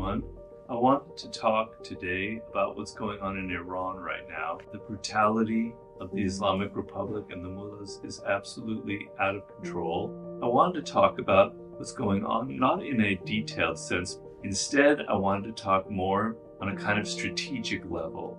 everyone. I wanted to talk today about what's going on in Iran right now. The brutality of the Islamic Republic and the mullahs is absolutely out of control. I wanted to talk about what's going on, not in a detailed sense. Instead, I wanted to talk more on a kind of strategic level.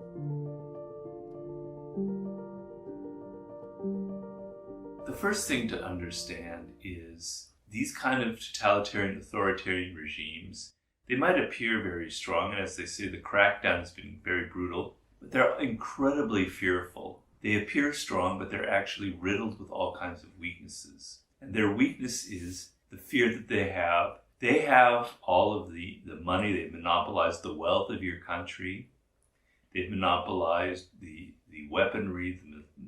The first thing to understand is these kind of totalitarian, authoritarian regimes, they might appear very strong, and as they say, the crackdown has been very brutal, but they're incredibly fearful. They appear strong, but they're actually riddled with all kinds of weaknesses. And their weakness is the fear that they have. They have all of the money, they've monopolized the wealth of your country, they've monopolized the weaponry,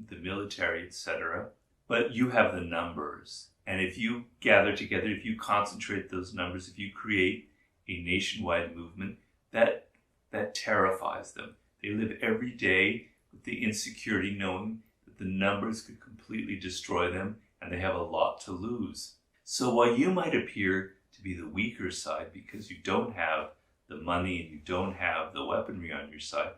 the military, etc. But you have the numbers. And if you gather together, if you concentrate those numbers, if you create a nationwide movement, that terrifies them. They live every day with the insecurity knowing that the numbers could completely destroy them and they have a lot to lose. So while you might appear to be the weaker side because you don't have the money and you don't have the weaponry on your side,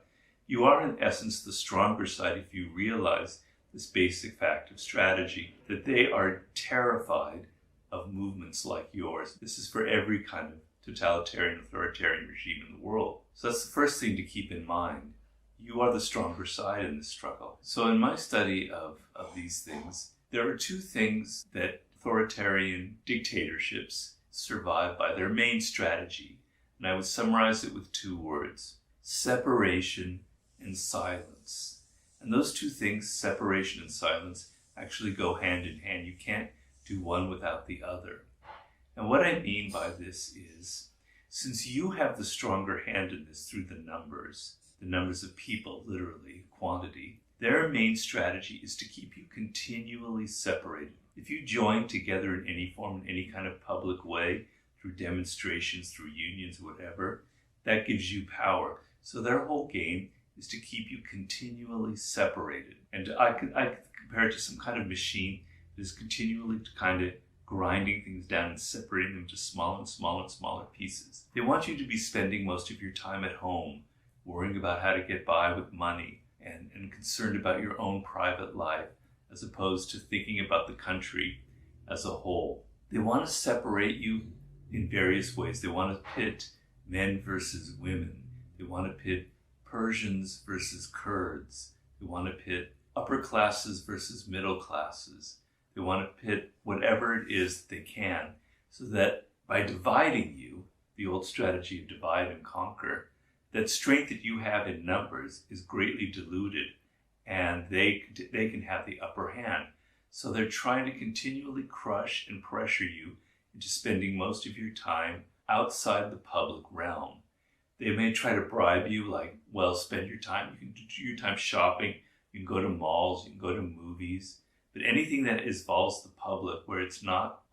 you are in essence the stronger side if you realize this basic fact of strategy, that they are terrified of movements like yours. This is for every kind of totalitarian, authoritarian regime in the world. So that's the first thing to keep in mind. You are the stronger side in this struggle. So in my study of these things, there are two things that authoritarian dictatorships survive by, their main strategy. And I would summarize it with two words: separation and silence. And those two things, separation and silence, actually go hand in hand. You can't do one without the other. And what I mean by this is, since you have the stronger hand in this through the numbers of people, literally, quantity, their main strategy is to keep you continually separated. If you join together in any form, in any kind of public way, through demonstrations, through unions, whatever, that gives you power. So their whole game is to keep you continually separated. And I compare it to some kind of machine that is continually kind of grinding things down and separating them to smaller and smaller and smaller pieces. They want you to be spending most of your time at home, worrying about how to get by with money and concerned about your own private life, as opposed to thinking about the country as a whole. They want to separate you in various ways. They want to pit men versus women. They want to pit Persians versus Kurds. They want to pit upper classes versus middle classes. They want to pit whatever it is that they can, so that by dividing you, the old strategy of divide and conquer, that strength that you have in numbers is greatly diluted and they can have the upper hand. So they're trying to continually crush and pressure you into spending most of your time outside the public realm. They may try to bribe you, like, well, spend your time. You can do your time shopping. You can go to malls. You can go to movies. But anything that involves the public, where it's not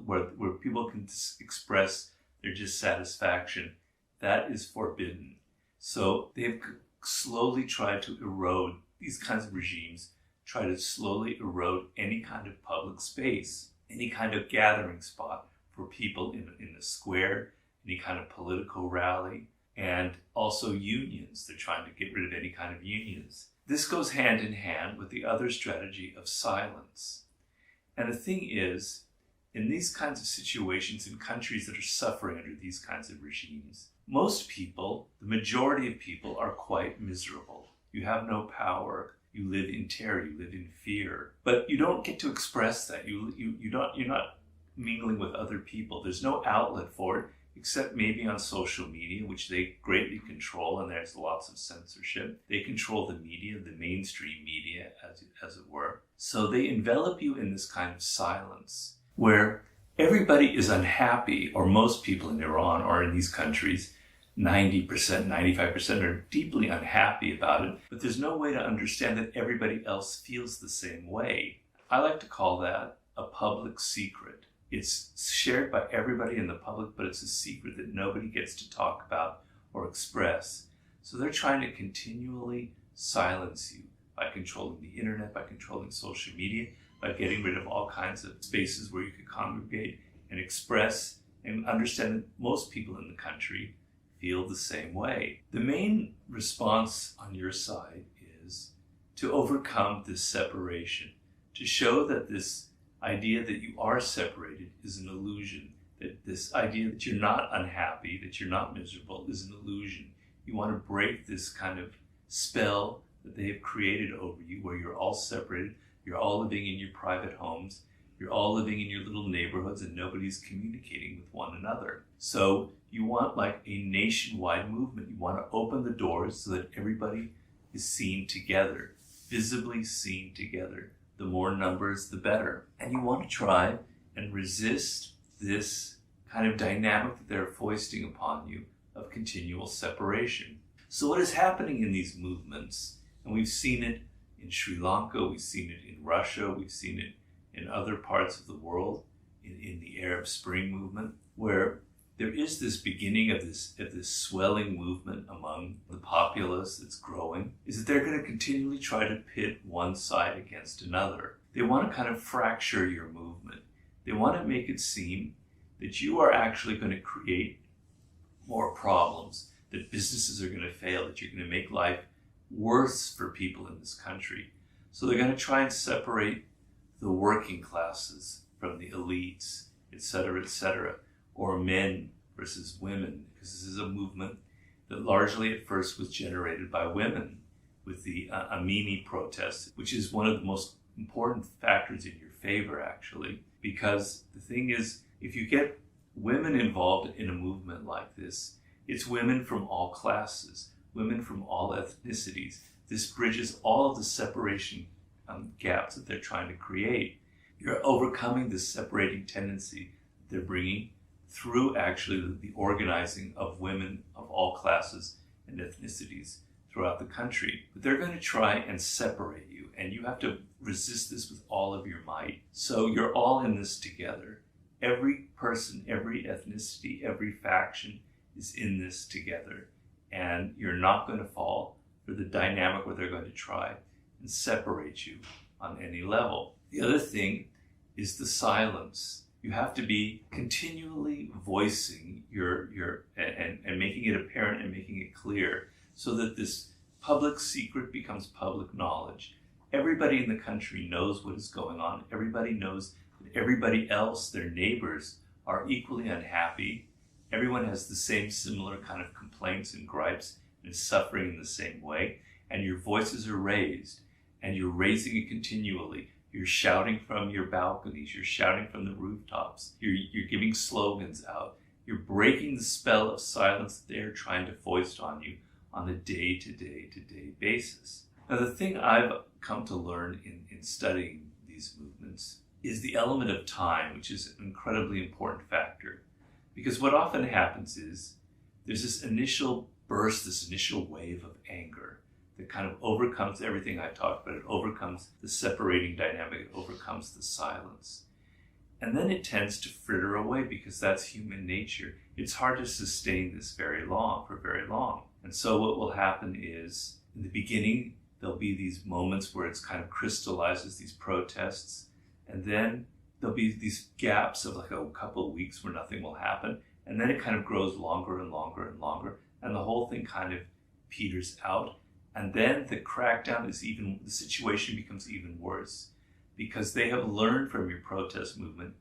where people can express their dissatisfaction, that is forbidden. So they've slowly tried to erode, these kinds of regimes try to slowly erode any kind of public space, any kind of gathering spot for people in a square, any kind of political rally. And also unions. They're trying to get rid of any kind of unions. This goes hand in hand with the other strategy of silence. And the thing is, in these kinds of situations, in countries that are suffering under these kinds of regimes, most people, the majority of people, are quite miserable. You have no power. You live in terror. You live in fear. But you don't get to express that. You're not mingling with other people. There's no outlet for it, except maybe on social media, which they greatly control, and there's lots of censorship. They control the media, the mainstream media, as it were. So they envelop you in this kind of silence, where everybody is unhappy, or most people in Iran or in these countries, 90%, 95% are deeply unhappy about it, but there's no way to understand that everybody else feels the same way. I like to call that a public secret. It's shared by everybody in the public, but it's a secret that nobody gets to talk about or express. So they're trying to continually silence you by controlling the internet, by controlling social media, by getting rid of all kinds of spaces where you could congregate and express and understand that most people in the country feel the same way. The main response on your side is to overcome this separation, to show that this idea that you are separated is an illusion, that this idea that you're not unhappy, that you're not miserable is an illusion. You want to break this kind of spell that they have created over you where you're all separated, you're all living in your private homes, you're all living in your little neighborhoods and nobody's communicating with one another. So you want like a nationwide movement. You want to open the doors so that everybody is seen together, visibly seen together. The more numbers, the better. And you want to try and resist this kind of dynamic that they're foisting upon you of continual separation. So what is happening in these movements, and we've seen it in Sri Lanka, we've seen it in Russia, we've seen it in other parts of the world, in the Arab Spring movement, where there is this beginning of this swelling movement among the populace that's growing, is that they're going to continually try to pit one side against another. They want to kind of fracture your movement. They want to make it seem that you are actually going to create more problems, that businesses are going to fail, that you're going to make life worse for people in this country. So they're going to try and separate the working classes from the elites, etc., or men versus women, because this is a movement that largely at first was generated by women with the Amini protest, which is one of the most important factors in your favor, actually, because the thing is, if you get women involved in a movement like this, it's women from all classes, women from all ethnicities. This bridges all of the separation gaps that they're trying to create. You're overcoming this separating tendency that they're bringing through actually the organizing of women of all classes and ethnicities throughout the country. But they're going to try and separate you, and you have to resist this with all of your might. So you're all in this together. Every person, every ethnicity, every faction is in this together, and you're not going to fall for the dynamic where they're going to try and separate you on any level. The other thing is the silence. You have to be continually voicing your and making it apparent and making it clear so that this public secret becomes public knowledge. Everybody in the country knows what is going on. Everybody knows that everybody else, their neighbors, are equally unhappy. Everyone has the same similar kind of complaints and gripes and is suffering in the same way. And your voices are raised, and you're raising it continually. You're shouting from your balconies. You're shouting from the rooftops. You're giving slogans out. You're breaking the spell of silence that they're trying to foist on you on a day-to-day basis. Now, the thing I've come to learn in studying these movements is the element of time, which is an incredibly important factor. Because what often happens is there's this initial burst, this initial wave of anger that kind of overcomes everything I talked about. It overcomes the separating dynamic. It overcomes the silence. And then it tends to fritter away because that's human nature. It's hard to sustain this for very long. And so what will happen is, in the beginning, there'll be these moments where it's kind of crystallizes these protests. And then there'll be these gaps of like a couple of weeks where nothing will happen. And then it kind of grows longer and longer and longer. And the whole thing kind of peters out. And then the crackdown the situation becomes even worse because they have learned from your protest movement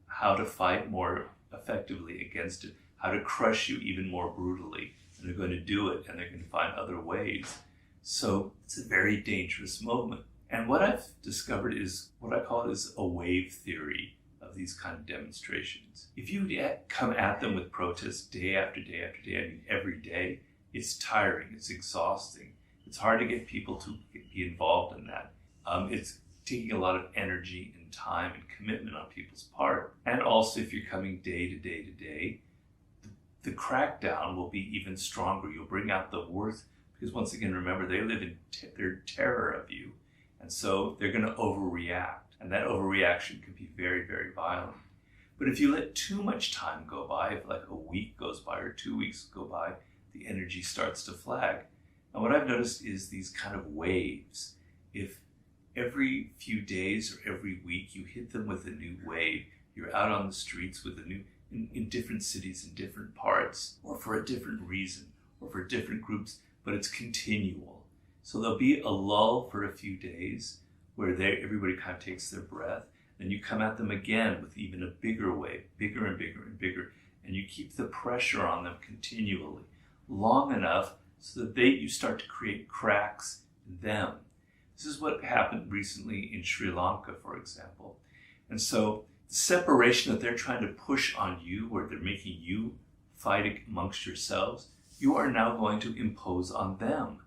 how to fight more effectively against it, how to crush you even more brutally. And they're going to do it, and they're going to find other ways. So it's a very dangerous moment. And what I've discovered is what I call is a wave theory of these kind of demonstrations. If you come at them with protests day after day after day, I mean every day, it's tiring, it's exhausting. It's hard to get people to be involved in that. It's taking a lot of energy and time and commitment on people's part. And also, if you're coming day to day to day, the crackdown will be even stronger. You'll bring out the worst, because once again, remember, they live in their terror of you. And so they're going to overreact. And that overreaction can be very, very violent. But if you let too much time go by, if like a week goes by or 2 weeks go by, the energy starts to flag. And what I've noticed is these kind of waves. If every few days or every week you hit them with a new wave, you're out on the streets with a new, in different cities, in different parts, or for a different reason, or for different groups, but it's continual. So there'll be a lull for a few days where everybody kind of takes their breath, then you come at them again with even a bigger wave, bigger and bigger and bigger, and you keep the pressure on them continually, long enough so that you start to create cracks in them. This is what happened recently in Sri Lanka, for example. And so the separation that they're trying to push on you, where they're making you fight amongst yourselves, you are now going to impose on them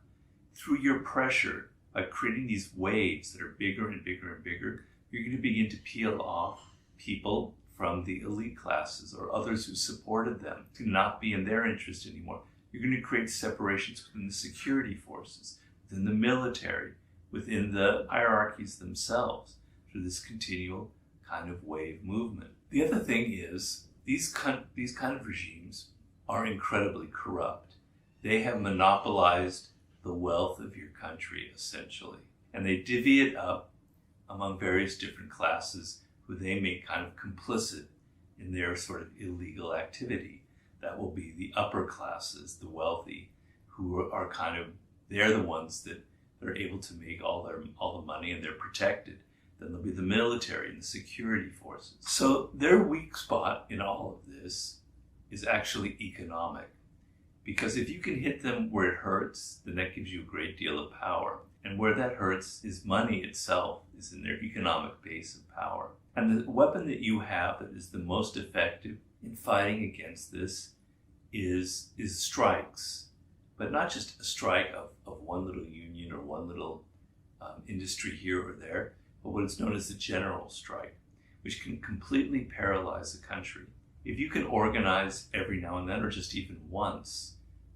through your pressure by creating these waves that are bigger and bigger and bigger. You're going to begin to peel off people from the elite classes or others who supported them to not be in their interest anymore. You're going to create separations within the security forces, within the military, within the hierarchies themselves through this continual kind of wave movement. The other thing is these kind of regimes are incredibly corrupt. They have monopolized the wealth of your country, essentially. And they divvy it up among various different classes who they make kind of complicit in their sort of illegal activity. That will be the upper classes, the wealthy, who are kind of, they're the ones that are able to make all the money and they're protected. Then there'll be the military and the security forces. So their weak spot in all of this is actually economic. Because if you can hit them where it hurts, then that gives you a great deal of power. And where that hurts is money itself, is in their economic base of power. And the weapon that you have that is the most effective in fighting against this is strikes. But not just a strike of one little union or one little industry here or there, but what is known as the general strike, which can completely paralyze a country. If you can organize every now and then, or just even once,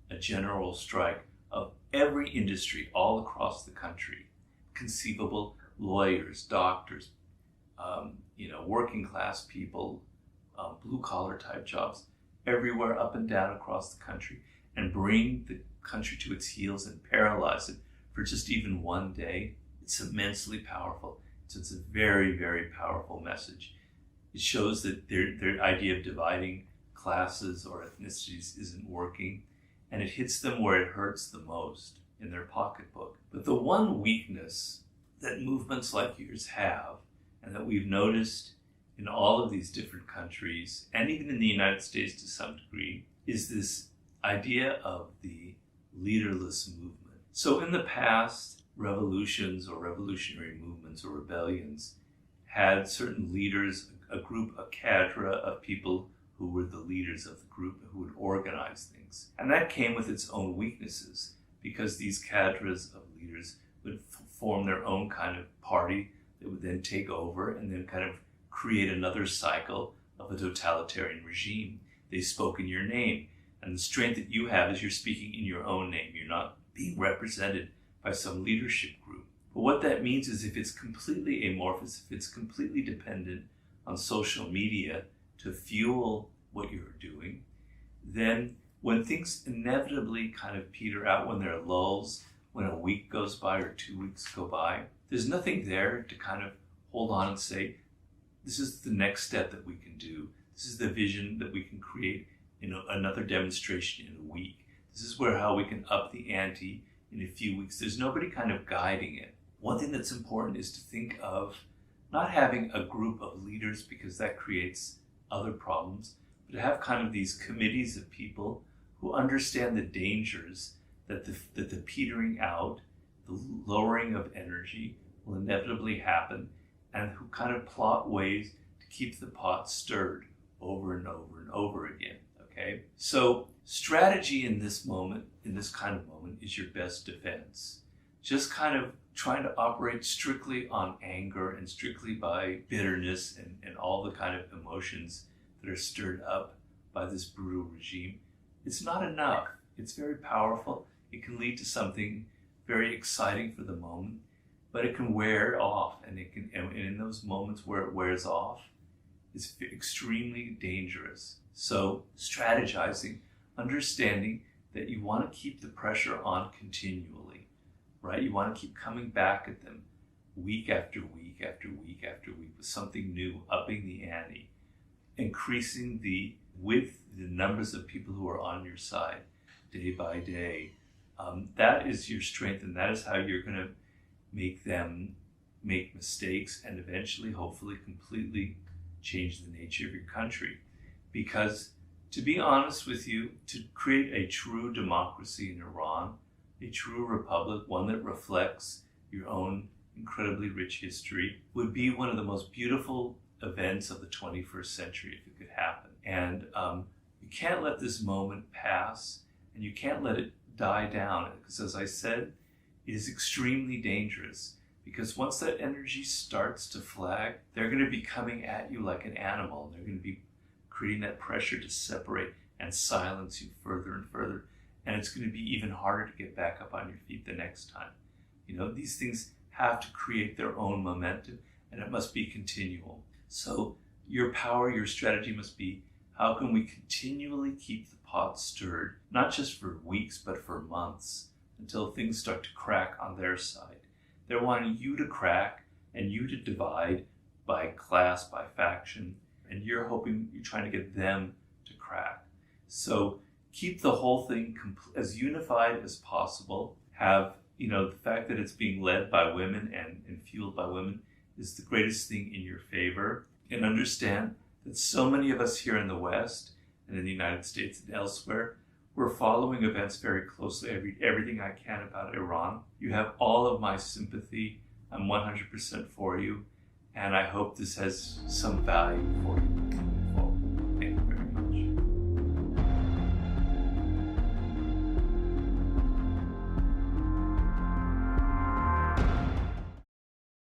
a general strike of every industry all across the country, conceivable lawyers, doctors, working class people, blue collar type jobs, everywhere up and down across the country, and bring the country to its heels and paralyze it for just even one day, it's immensely powerful. So it's a very, very powerful message. It shows that their idea of dividing classes or ethnicities isn't working, and it hits them where it hurts the most, in their pocketbook. But the one weakness that movements like yours have, and that we've noticed in all of these different countries, and even in the United States to some degree, is this idea of the leaderless movement. So in the past, revolutions or revolutionary movements or rebellions had certain leaders, a group, a cadre of people who were the leaders of the group, who would organize things. And that came with its own weaknesses, because these cadres of leaders would form their own kind of party that would then take over and then kind of create another cycle of a totalitarian regime. They spoke in your name, and the strength that you have is you're speaking in your own name. You're not being represented by some leadership group. But what that means is if it's completely amorphous, if it's completely dependent on social media to fuel what you're doing, then when things inevitably kind of peter out, when there are lulls, when a week goes by or 2 weeks go by, there's nothing there to kind of hold on and say, this is the next step that we can do. This is the vision that we can create in another demonstration in a week. This is how we can up the ante in a few weeks. There's nobody kind of guiding it. One thing that's important is to think of not having a group of leaders, because that creates other problems, but to have kind of these committees of people who understand the dangers that the petering out, the lowering of energy will inevitably happen, and who kind of plot ways to keep the pot stirred over and over and over again, okay? So strategy in this moment, in this kind of moment, is your best defense. Just kind of trying to operate strictly on anger and strictly by bitterness and all the kind of emotions that are stirred up by this brutal regime, it's not enough. It's very powerful. It can lead to something very exciting for the moment, but it can wear off, and in those moments where it wears off, it's extremely dangerous. So strategizing, understanding that you want to keep the pressure on continually, right? You want to keep coming back at them week after week after week after week with something new, upping the ante. increasing the numbers of people who are on your side day by day. That is your strength, and that is how you're going to make them make mistakes and eventually, hopefully, completely change the nature of your country. Because, to be honest with you, to create a true democracy in Iran, a true republic, one that reflects your own incredibly rich history, would be one of the most beautiful events of the 21st century if it could happen. And you can't let this moment pass, and you can't let it die down, because, as I said, it is extremely dangerous. Because once that energy starts to flag, they're going to be coming at you like an animal. They're going to be creating that pressure to separate and silence you further and further. And it's going to be even harder to get back up on your feet the next time. You know, these things have to create their own momentum, and it must be continual. So your power, your strategy must be, how can we continually keep the pot stirred, not just for weeks, but for months, until things start to crack on their side. They're wanting you to crack and you to divide by class, by faction, and you're trying to get them to crack. So keep the whole thing as unified as possible. Have, the fact that it's being led by women and fueled by women is the greatest thing in your favor. And understand that so many of us here in the West and in the United States and elsewhere, we're following events very closely. Everything I can about Iran. You have all of my sympathy. I'm 100% for you. And I hope this has some value for you.